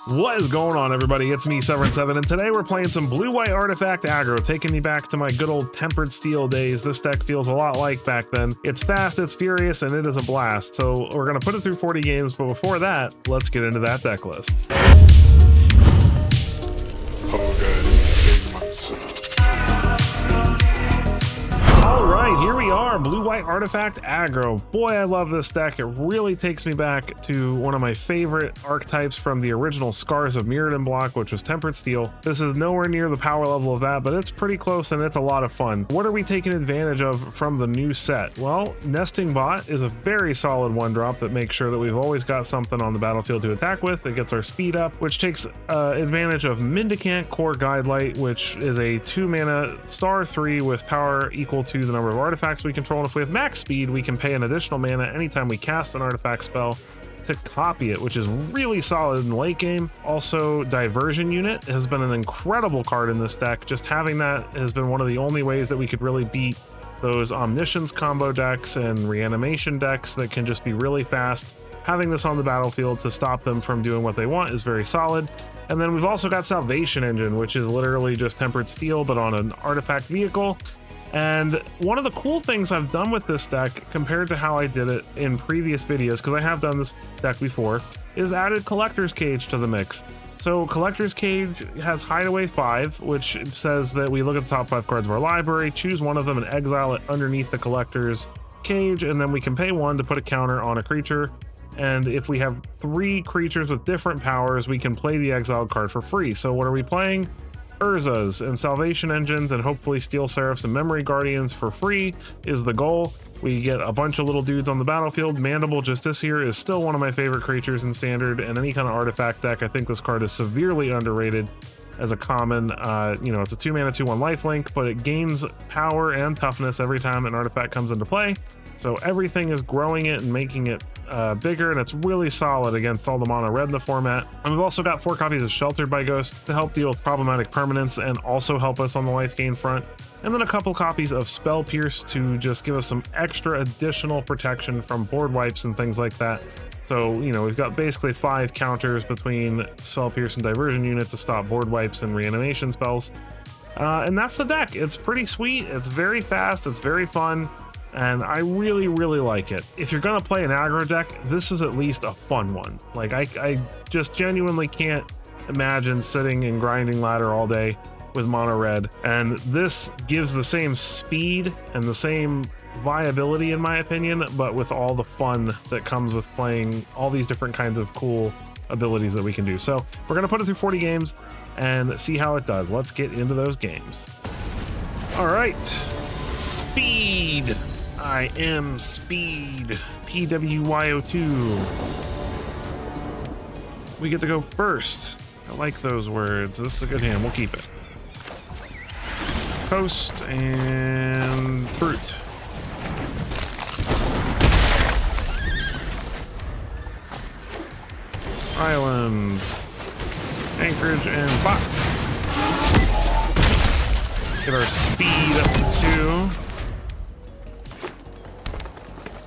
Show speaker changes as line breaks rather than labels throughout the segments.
What is going on, everybody? It's me, Severin7, and today we're playing some blue-white Artifact Aggro, taking me back to my good old Tempered Steel days. This deck feels a lot like back then. It's fast, it's furious, and it is a blast. So we're going to put it through 40 games, but before that, let's get into that deck list. Alright, here we are, blue-white Artifact Aggro. Boy, I love this deck. It really takes me back to one of my favorite archetypes from the original Scars of Mirrodin block, which was Tempered Steel. This is nowhere near the power level of that, but it's pretty close and it's a lot of fun. What are we taking advantage of from the new set? Well, Nesting Bot is a very solid one-drop that makes sure that we've always got something on the battlefield to attack with. It gets our speed up, which takes advantage of Mendicant Core Guidelight, which is a 2-mana star 3 with power equal to the number of artifacts we control, and if we have max speed, we can pay an additional mana anytime we cast an artifact spell to copy it, which is really solid in the late game. Also, Diversion Unit has been an incredible card in this deck. Just having that has been one of the only ways that we could really beat those Omniscience combo decks and Reanimation decks that can just be really fast. Having this on the battlefield to stop them from doing what they want is very solid. And then we've also got Salvation Engine, which is literally just Tempered Steel, but on an artifact vehicle. And one of the cool things I've done with this deck compared to how I did it in previous videos, because I have done this deck before, is added Collector's Cage to the mix. So Collector's Cage has Hideaway 5, which says that we look at the top 5 cards of our library, choose one of them and exile it underneath the Collector's Cage, and then we can pay 1 to put a counter on a creature. And if we have 3 creatures with different powers, we can play the exiled card for free. So what are we playing? Urzas and Salvation Engines and hopefully Steel Seraphs and Memory Guardians for free is the goal. We get a bunch of little dudes on the battlefield. Mandible Justiciar is still one of my favorite creatures in Standard, and any kind of artifact deck, I think this card is severely underrated as a common. It's a 2-mana 2/1 lifelink, but it gains power and toughness every time an artifact comes into play. So everything is growing it and making it bigger, and it's really solid against all the mono red in the format. And we've also got 4 copies of Sheltered by Ghost to help deal with problematic permanents and also help us on the life gain front. And then a couple copies of Spell Pierce to just give us some extra additional protection from board wipes and things like that. So, we've got basically 5 counters between Spell Pierce and Diversion Unit to stop board wipes and reanimation spells. And that's the deck. It's pretty sweet. It's very fast. It's very fun. And I really, really like it. If you're gonna play an aggro deck, this is at least a fun one. Like, I just genuinely can't imagine sitting and grinding ladder all day with mono red. And this gives the same speed and the same viability, in my opinion, but with all the fun that comes with playing all these different kinds of cool abilities that we can do. So we're gonna put it through 40 games and see how it does. Let's get into those games. All right, speed. I am speed. PWYO2. We get to go first. I like those words. This is a good hand. We'll keep it. Coast and fruit. Island. Anchorage and bot. Get our speed up to 2.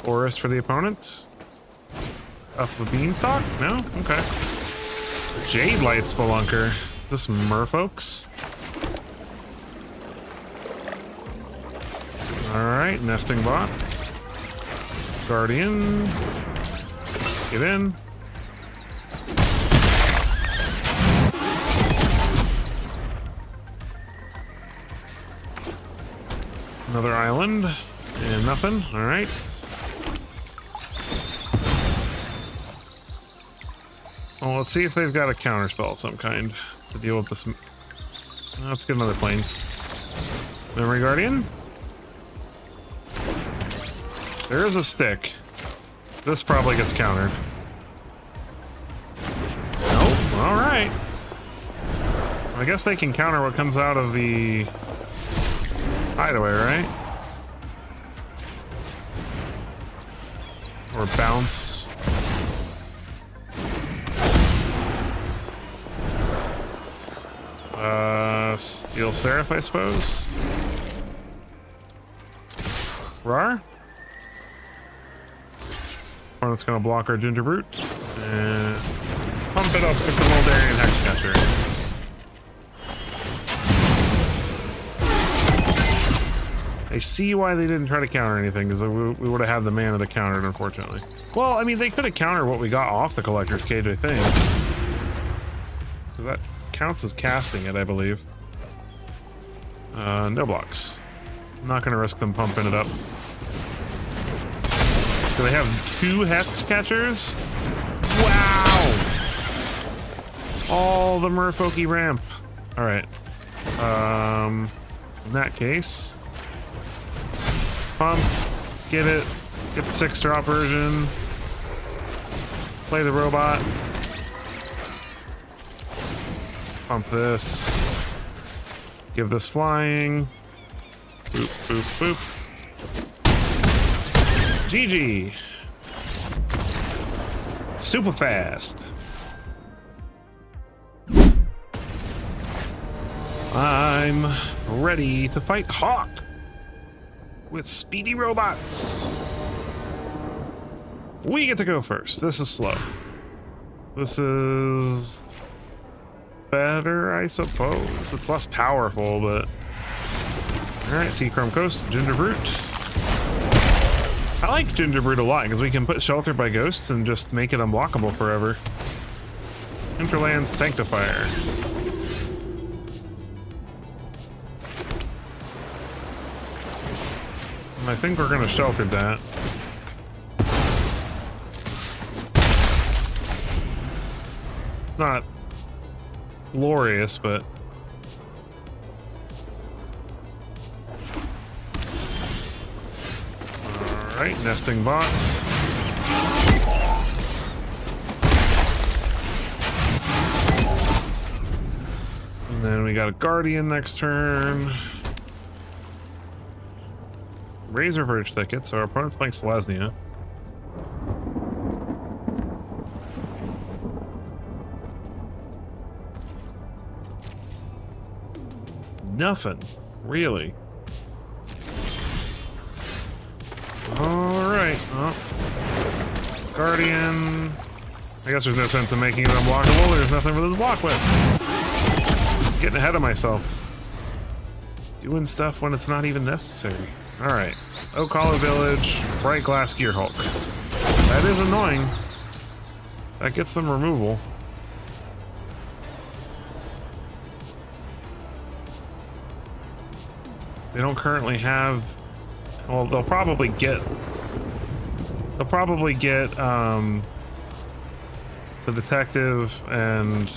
Forest for the opponent. Up the beanstalk? No? Okay. Jade Light Spelunker. Is this merfolks? Alright, Nesting Bot. Guardian. Get in. Another island. And nothing. Alright. Well, let's see if they've got a counterspell of some kind to deal with this. Let's get another plains. Memory Guardian. There is a stick. This probably gets countered. Nope. All right. I guess they can counter what comes out of the hideaway, right? Or bounce. Steel Seraph, I suppose. Rar. Opponent's gonna block our Ginger Brute. And pump pump it up with the Muldarian Hexcatcher. I see why they didn't try to counter anything, because we would have had the mana to counter it, unfortunately. Well, I mean, they could have countered what we got off the Collector's Cage, I think. Because that counts as casting it, I believe. No blocks. I'm not going to risk them pumping it up. Do they have 2 Hex Catchers? Wow! All the Merfolky ramp. Alright. In that case... Pump, get it, get the 6-drop version, play the robot, pump this, give this flying, boop, boop, boop. GG. Super fast. I'm ready to fight Hawk with speedy robots. We get to go first. This is slow. This is better, I suppose. It's less powerful, but... Alright, Seachrome Coast, Gingerbrute. I like Gingerbrute a lot, because we can put Sheltered by Ghosts and just make it unblockable forever. Hinterland Sanctifier. I think we're gonna shelter that. It's not glorious, but alright, nesting bot. And then we got a Guardian next turn. Razor Verge Thicket, so our opponent's playing Selesnya. Nothing, really. Alright, well. Guardian. I guess there's no sense in making it unblockable, there's nothing for this to block with. Getting ahead of myself. Doing stuff when it's not even necessary. Alright, Oak Hollow Village, Bright Glass Gear Hulk. That is annoying. That gets them removal. They don't currently have... Well, they'll probably get... the detective, and...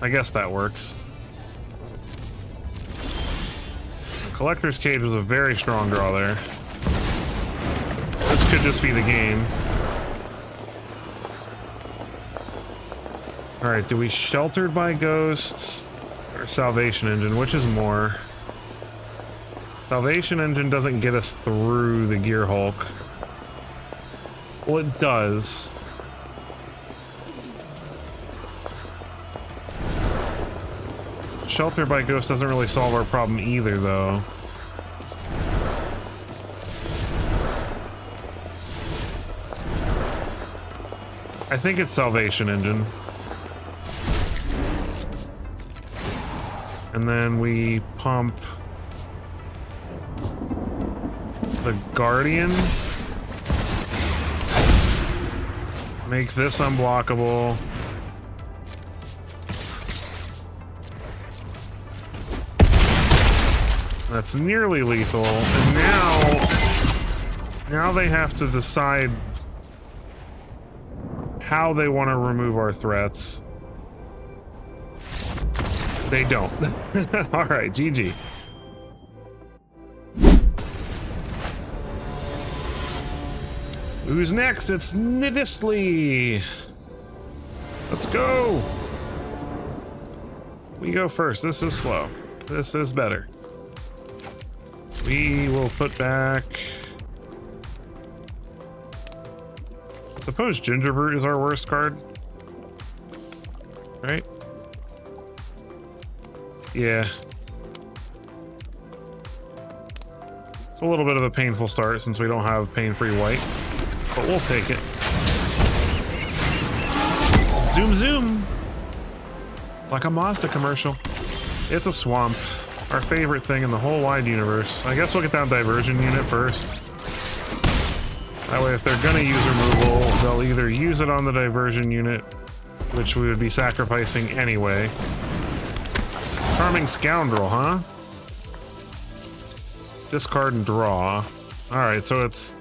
I guess that works. Collector's Cage was a very strong draw there. This could just be the game. Alright, do we Sheltered by Ghosts or Salvation Engine? Which is more? Salvation Engine doesn't get us through the Gear Hulk. Well, it does. Shelter by Ghost doesn't really solve our problem either, though. I think it's Salvation Engine. And then we pump the Guardian. Make this unblockable. That's nearly lethal, and now they have to decide how they want to remove our threats. They don't. Alright, GG. Who's next? It's Nidisley! Let's go! We go first. This is slow. This is better. We will put back... I suppose Gingerbrute is our worst card. Right? Yeah. It's a little bit of a painful start since we don't have pain-free white, but we'll take it. Zoom, zoom. Like a Mazda commercial. It's a swamp. Our favorite thing in the whole wide universe. I guess we'll get that diversion unit first. That way, if they're gonna use removal, they'll either use it on the diversion unit, which we would be sacrificing anyway. Charming Scoundrel, huh? Discard and draw. Alright, so it's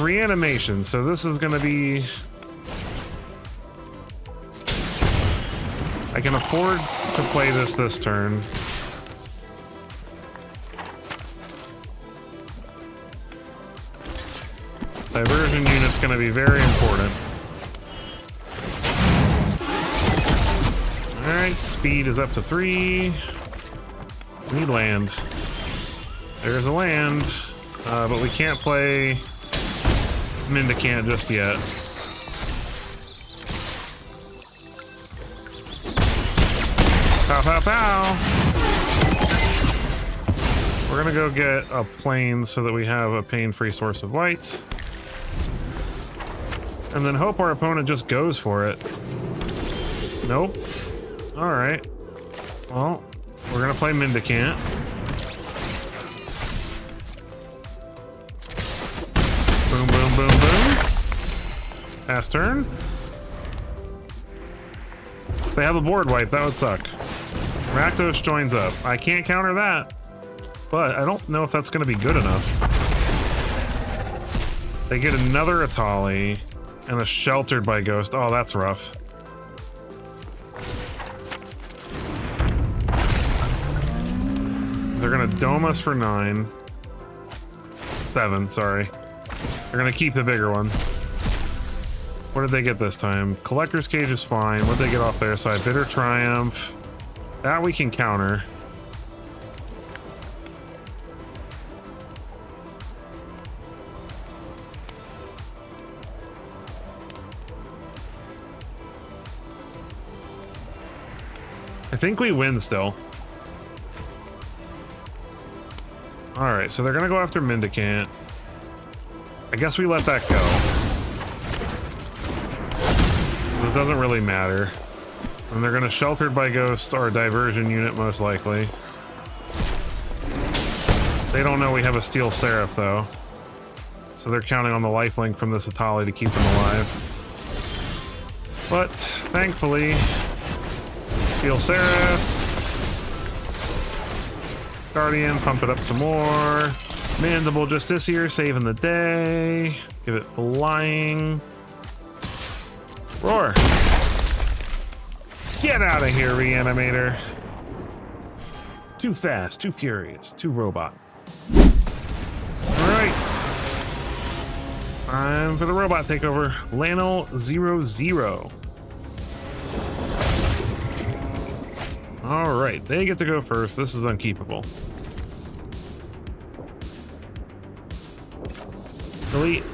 reanimation, so this is gonna be... I can afford to play this turn. Diversion unit's gonna be very important. Alright, speed is up to 3. We need land. There's a land, but we can't play Mendicant just yet. Pow, pow, pow! We're gonna go get a plane so that we have a pain-free source of light. And then hope our opponent just goes for it. Nope. Alright. Well, we're gonna play Mendicant. Boom, boom, boom, boom. Pass turn. If they have a board wipe, that would suck. Rakdos joins up. I can't counter that, but I don't know if that's going to be good enough. They get another Atali and a Sheltered by Ghost. Oh, that's rough. They're going to dome us for 9. 7, sorry. They're going to keep the bigger one. What did they get this time? Collector's Cage is fine. What did they get off their side? Bitter Triumph. That we can counter. I think we win still. Alright, so they're gonna go after Mendicant. I guess we let that go. It doesn't really matter. And they're gonna Sheltered by Ghost or Diversion unit most likely. They don't know we have a Steel Seraph though. So they're counting on the lifelink from this Atali to keep them alive. But thankfully, Steel Seraph. Guardian, pump it up some more. Mandible Justiciar, saving the day. Give it flying. Roar. Get out of here, Reanimator. Too fast, too furious, too robot. Alright. Time for the robot takeover. Lano 0-0. Alright, they get to go first. This is unkeepable. Delete.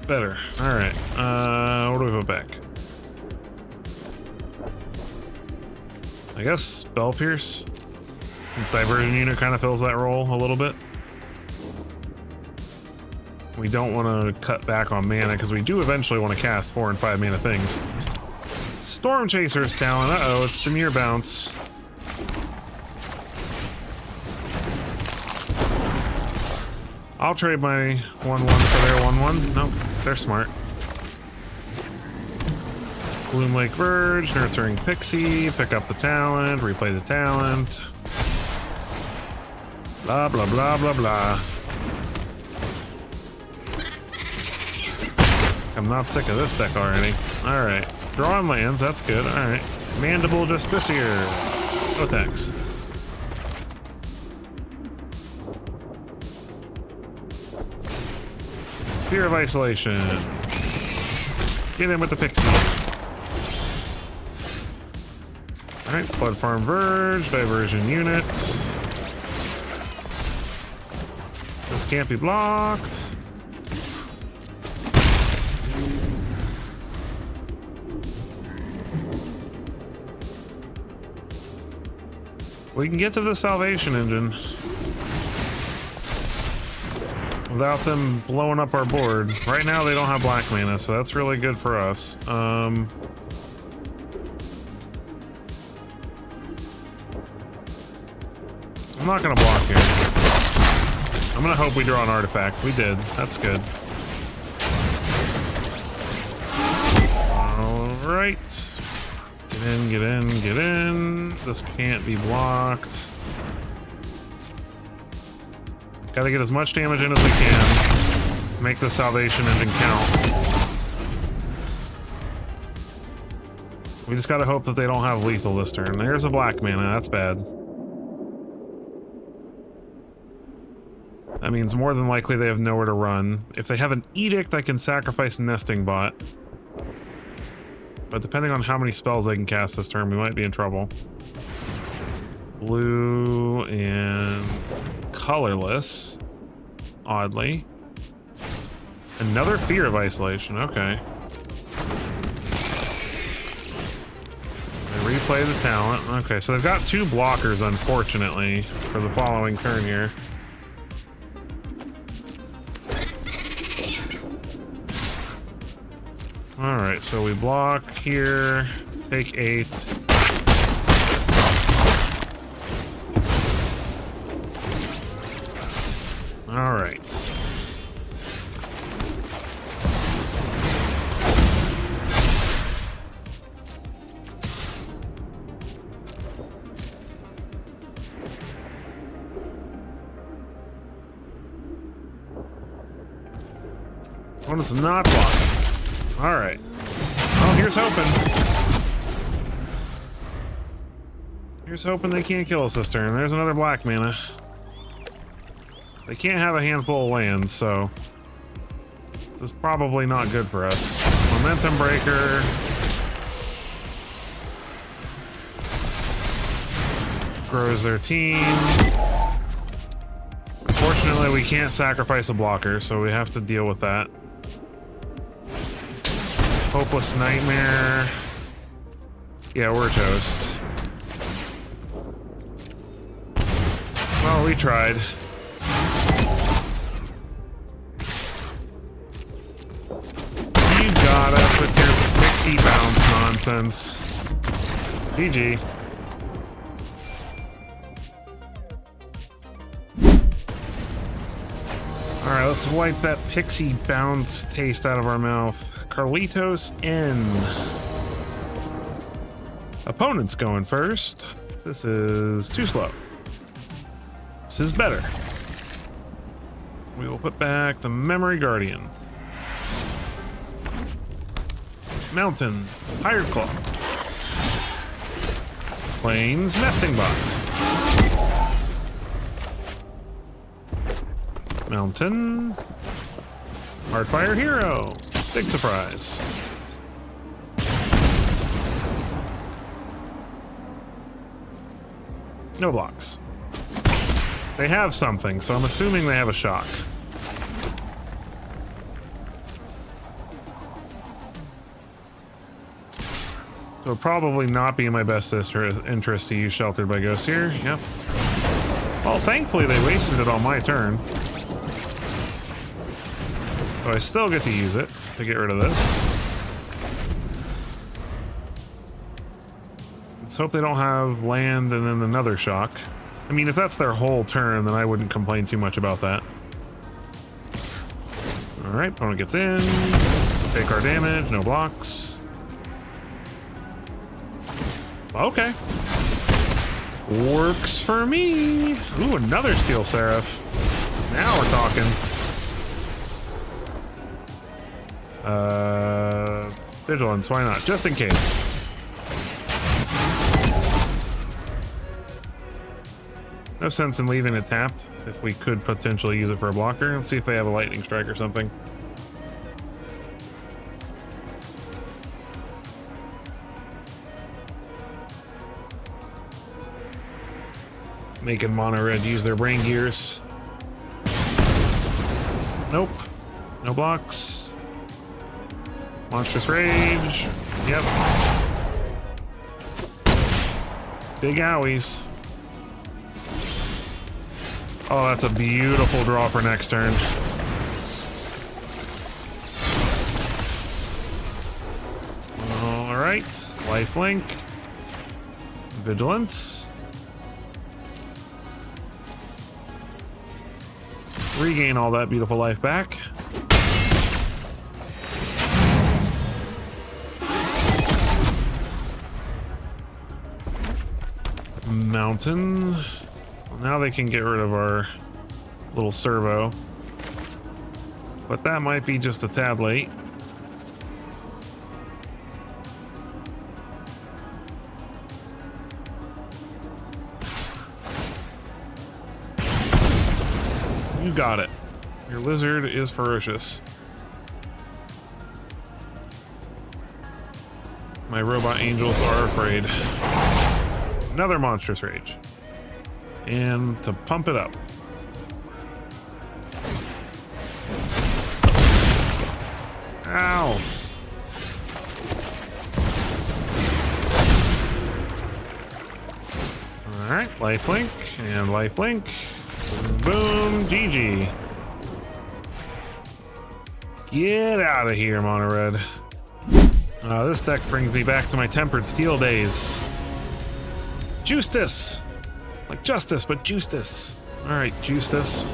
Better. Alright. What do we put back? I guess Spell Pierce, since Diversion Unit kind of fills that role a little bit. We don't want to cut back on mana because we do eventually want to cast 4 and 5 mana things. Storm Chaser's talent. Uh-oh, it's Demir Bounce. I'll trade my 1-1 for their 1-1. Nope, they're smart. Gloom Lake Verge, Nurturing Pixie, pick up the talent, replay the talent. Blah, blah, blah, blah, blah. I'm not sick of this deck already. Alright, draw on lands, that's good. Alright, Mandible Justiciar. Otex. Fear of Isolation. Get in with the Pixie. Alright, Flood Farm Verge, Diversion Unit. This can't be blocked. We can get to the Salvation Engine. without them blowing up our board. Right now they don't have black mana, so that's really good for us. I'm not gonna block here. I'm gonna hope we draw an artifact. We did. That's good. Alright. Get in, get in, get in. This can't be blocked. Gotta get as much damage in as we can. Make the salvation engine count. We just gotta hope that they don't have lethal this turn. There's a black mana, that's bad. That means more than likely they have nowhere to run. If they have an edict, I can sacrifice Nesting Bot. But depending on how many spells they can cast this turn, we might be in trouble. Blue and colorless, oddly. Another Fear of Isolation, okay. They replay the talent. Okay, so they've got two blockers, unfortunately, for the following turn here. Alright, so we block here, take 8. Alright. When it's not blocking. Alright. Well, here's hoping. Here's hoping they can't kill us this turn. There's another black mana. They can't have a handful of lands, so this is probably not good for us. Momentum Breaker. Grows their team. Unfortunately, we can't sacrifice a blocker, so we have to deal with that. Hopeless Nightmare. Yeah, we're toast. Well, we tried. You got us with your pixie bounce nonsense. GG. Alright, let's wipe that pixie bounce taste out of our mouth. Carlitos N. Opponent's going first. This is too slow. This is better. We will put back the Memory Guardian. Mountain, Hired Claw. Plains, Nesting Bot. Mountain, Heartfire Hero. Big surprise. No blocks. They have something, so I'm assuming they have a shock. So it'll probably not be in my best interest to use Sheltered by Ghosts here. Yep. Well, thankfully they wasted it on my turn. So I still get to use it to get rid of this. Let's hope they don't have land and then another shock. I mean, if that's their whole turn, then I wouldn't complain too much about that. Alright, opponent gets in. Take our damage, no blocks. Okay. Works for me. Ooh, another Steel Seraph. Now we're talking. Vigilance, why not? Just in case. No sense in leaving it tapped if we could potentially use it for a blocker. Let's see if they have a lightning strike or something. Making mono red use their brain gears. Nope. No blocks. Monstrous Rage. Yep. Big owies. Oh, that's a beautiful draw for next turn. right, lifelink, vigilance. Regain all that beautiful life back. Mountain. Well, now they can get rid of our little servo. But that might be just a tad late. You got it. Your lizard is ferocious. My robot angels are afraid. Another monstrous rage. And to pump it up. Ow. Alright, lifelink and lifelink. Boom, GG. Get out of here, Monored. This deck brings me back to my Tempered Steel days. Justice! Like justice, but Justice. Alright, Justice.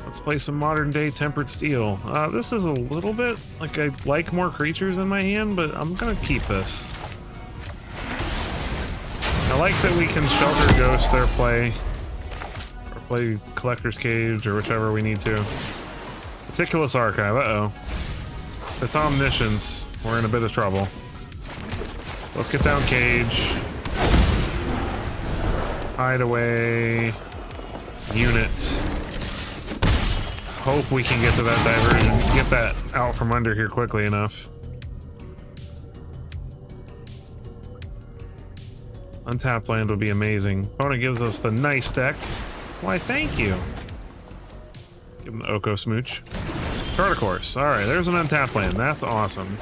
Let's play some modern day Tempered Steel. This is a little bit, like I like more creatures in my hand, but I'm gonna keep this. I like that we can Shelter Ghost their play. Or play Collector's Cage, or whichever we need to. Meticulous Archive, uh-oh. It's Omniscience. We're in a bit of trouble. Let's get down Cage. Hideaway. Unit. Hope we can get to that diversion. Get that out from under here quickly enough. Untapped land would be amazing. Opponent gives us the nice deck. Why, thank you. Give him the Oko Smooch. Charter Course. Alright, there's an untapped land. That's awesome.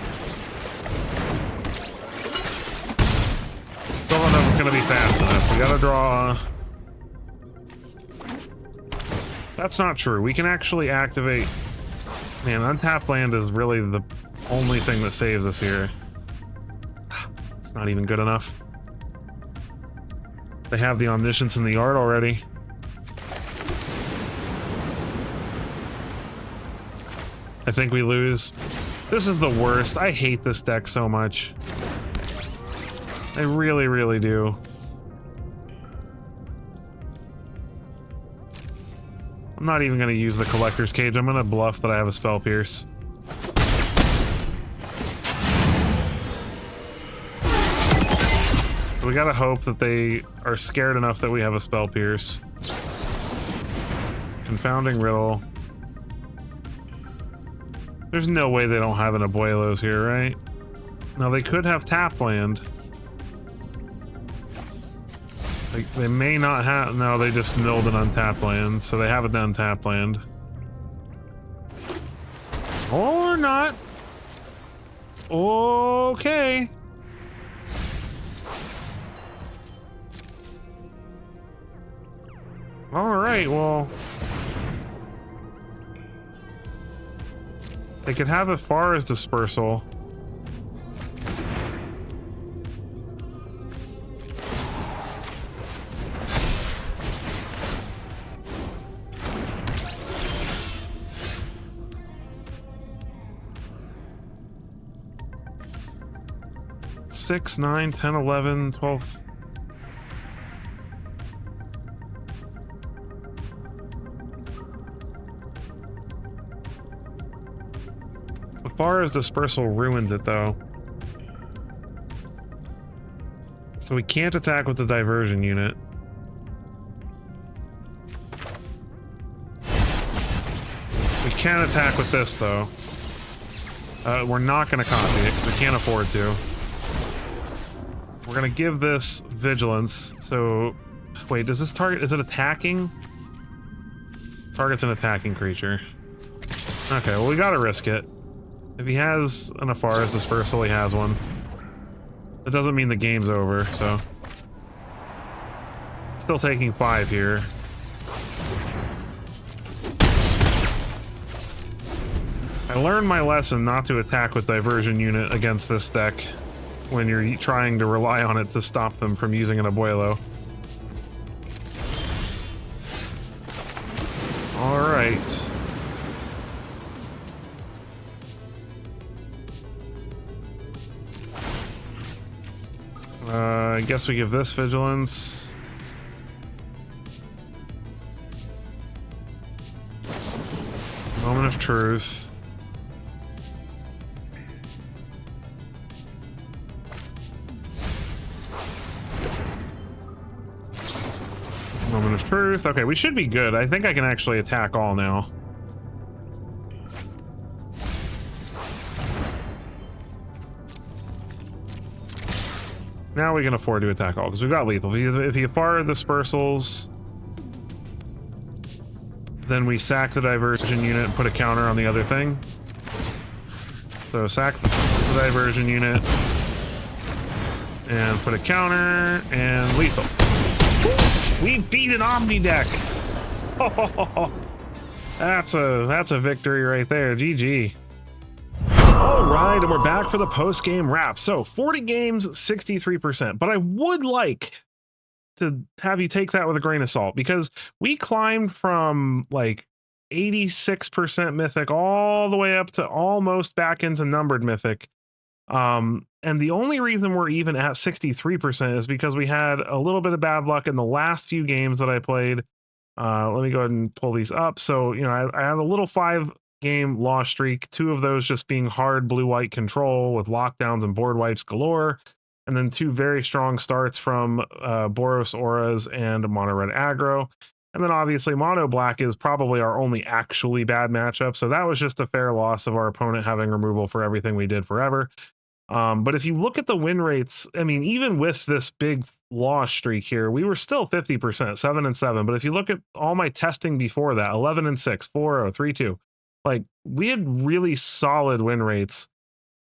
Still don't know if it's going to be fast enough. We gotta draw... That's not true. We can actually activate... Man, untapped land is really the only thing that saves us here. It's not even good enough. They have the Omniscience in the yard already. I think we lose. This is the worst. I hate this deck so much. I really, really do. I'm not even going to use the Collector's Cage. I'm going to bluff that I have a Spell Pierce. We gotta hope that they are scared enough that we have a Spell Pierce. Confounding Riddle. There's no way they don't have an Abuelos here, right? Now they could have tap land. They may not have... No, they just milled an untapped land, so they have an untapped land. Or not. Okay. Alright, well... They could have it far as Dispersal. Six, 9, 10, 11, 12... Far as Dispersal ruins it, though. So we can't attack with the Diversion unit. We can attack with this, though. We're not going to copy it, because we can't afford to. We're going to give this Vigilance, so... Wait, does this target... Is it attacking? Target's an attacking creature. Okay, well, we gotta risk it. If he has an Afara's Dispersal, he has one. That doesn't mean the game's over, so... Still taking 5 here. I learned my lesson not to attack with Diversion Unit against this deck when you're trying to rely on it to stop them from using an Abuelo. Alright. I guess we give this Vigilance. Moment of Truth. Moment of Truth. Okay, we should be good. I think I can actually attack all now. Now we can afford to attack all, because we've got lethal. If you fire dispersals, then we sack the Diversion Unit and put a counter on the other thing. So sack the Diversion Unit and put a counter and lethal. We beat an Omni deck. That's a victory right there. GG. All right, and we're back for the post-game wrap. So 40 games, 63%. But I would like to have you take that with a grain of salt, because we climbed from like 86% mythic all the way up to almost back into numbered mythic. And the only reason we're even at 63% is because we had a little bit of bad luck in the last few games that I played. Let me go ahead and pull these up. So, you know, I had a little 5-game loss streak, 2 of those just being hard blue-white control with lockdowns and board wipes galore, and then 2 very strong starts from Boros Auras and Mono Red Aggro. And then obviously Mono Black is probably our only actually bad matchup, so that was just a fair loss of our opponent having removal for everything we did forever. But if you look at the win rates, I mean, even with this big loss streak here, we were still 50%, 7-7. But if you look at all my testing before that, 11-6, 4-0, 3-2, like we had really solid win rates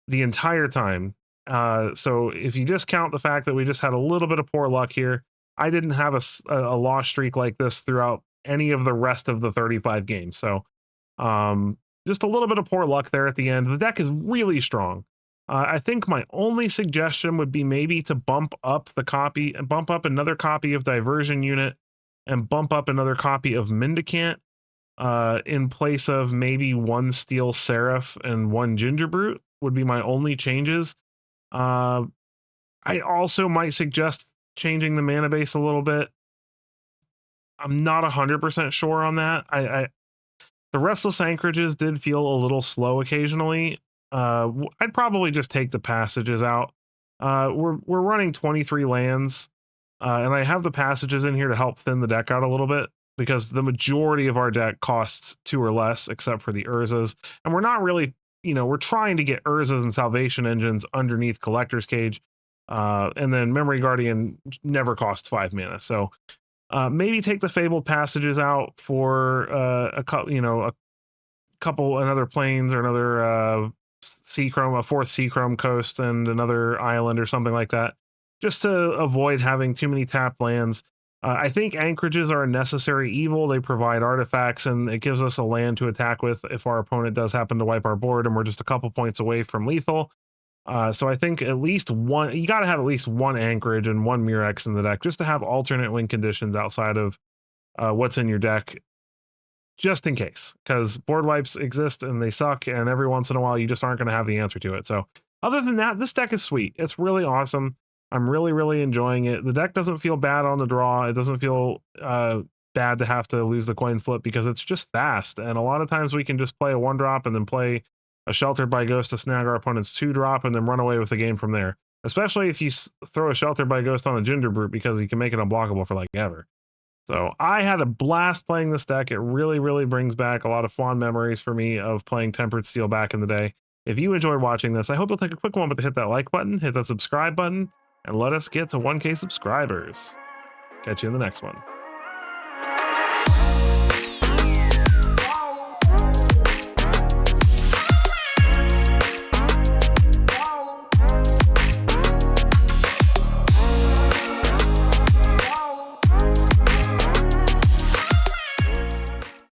the entire time. So if you just count the fact that we just had a little bit of poor luck here, I didn't have a loss streak like this throughout any of the rest of the 35 games. So just a little bit of poor luck there at the end. The deck is really strong. I think my only suggestion would be maybe to bump up another copy of Diversion Unit and bump up another copy of Mendicant in place of maybe 1 Steel Seraph and 1 Gingerbrute would be my only changes. I also might suggest changing the mana base a little bit. I'm not 100% sure on that. The Restless Anchorages did feel a little slow occasionally. I'd probably just take the passages out. We're running 23 lands, and I have the passages in here to help thin the deck out a little bit, because the majority of our deck costs 2 or less, except for the Urzas. And we're not really, you know, we're trying to get Urzas and Salvation Engines underneath Collector's Cage. And then Memory Guardian never costs 5 mana. So maybe take the Fabled Passages out for another Plains or another Seachrome, a 4th Seachrome Coast and another island or something like that, just to avoid having too many tapped lands. I think anchorages are a necessary evil. They provide artifacts, and it gives us a land to attack with if our opponent does happen to wipe our board and we're just a couple points away from lethal. So I think at least one, you got to have at least 1 anchorage and 1 Murex in the deck, just to have alternate win conditions outside of what's in your deck, just in case, because board wipes exist and they suck, and every once in a while you just aren't going to have the answer to it. So other than that, this deck is sweet. It's really awesome. I'm really enjoying it. The deck doesn't feel bad on the draw. It doesn't feel bad to have to lose the coin flip, because it's just fast. And a lot of times we can just play a 1-drop and then play a Sheltered by Ghost to snag our opponent's 2-drop and then run away with the game from there. Especially if you throw a Sheltered by Ghost on a Gingerbrute, because you can make it unblockable for like ever. So I had a blast playing this deck. It really brings back a lot of fond memories for me of playing Tempered Steel back in the day. If you enjoyed watching this, I hope you'll take a quick moment to hit that like button, hit that subscribe button, and let us get to 1K subscribers. Catch you in the next one.